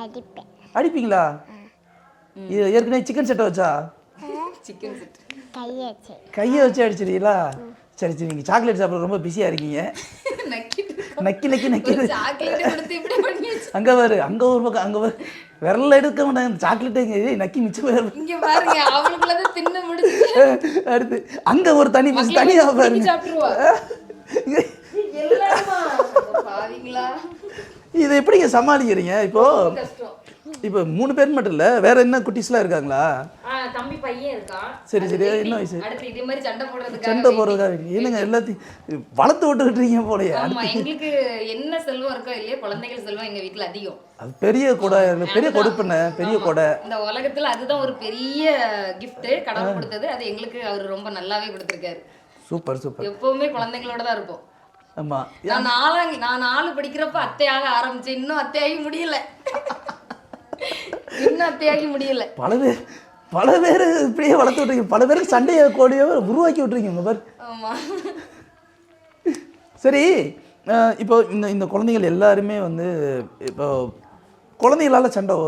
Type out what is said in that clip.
அடிப்பேன். அடிப்பீங்களா? இது ஏற்கனவே சிக்கன் செட்டை வச்சா சிக்கன் செட் கையை வச்சு அடிச்சிருக்கீங்களா? சரி சரி, நீங்கள் சாக்லேட் சாப்பிட ரொம்ப பிஸியாக இருக்கீங்க. நக்கி நக்கி நக்கி அங்கே பாரு, அங்கே ஒரு பக்கம், அங்கே பாரு, விரல எடுக்க மாட்டாங்க சாக்லேட்டு நக்கி மிச்சம் அடுத்து அங்கே ஒரு தனி பீஸ் தனியாக பாருங்க. இதை எப்படிங்க சமாளிக்கிறீங்க? இப்போ 3 பேர் மட்டும் இல்லை, வேற என்ன குட்டீஸ்லாம் இருக்காங்களா? தம்பி பையன் இருக்கான். சரி சரி, என்ன வயசு? அடுத்து இதே மாதிரி சண்டை போடுறதுக்காக என்னங்க எல்லாத்தையும் வளர்த்து விட்டுக்கிட்டீங்க போலயே. எங்களுக்கு என்ன செல்வம் இருக்கோ இல்லையோ குழந்தைகள் செல்வம் எங்க வீட்டுல அதிகம். அது பெரிய கொடை, பெரிய கொடுப்பன, பெரிய கொடை. இந்த உலகத்துல அதுதான் ஒரு பெரிய கிஃப்ட் கடவுள் கொடுத்தது. அது எங்களுக்கு அவர் ரொம்ப நல்லாவே கொடுத்துருக்காரு. Super super. எப்பவுமே குழந்தைங்களோட தான் இருப்போம். ஆமா, நான் 4 படிக்கிறப்ப அத்தையாக ஆரம்பிச்சேன். இன்னும் அத்தையாகி முடியல. இன்னும் அத்தையாகி முடியல. பல பேர் இப்படியே வளர்த்து விட்றீங்க. பல பேருக்கு சண்டையை கோடியோ உருவாக்கி விட்றீங்க உங்க பேர். ஆமா. சரி, இப்போ இந்த குழந்தைகள் எல்லாருமே வந்து இப்போ குழந்தைகளால சண்டை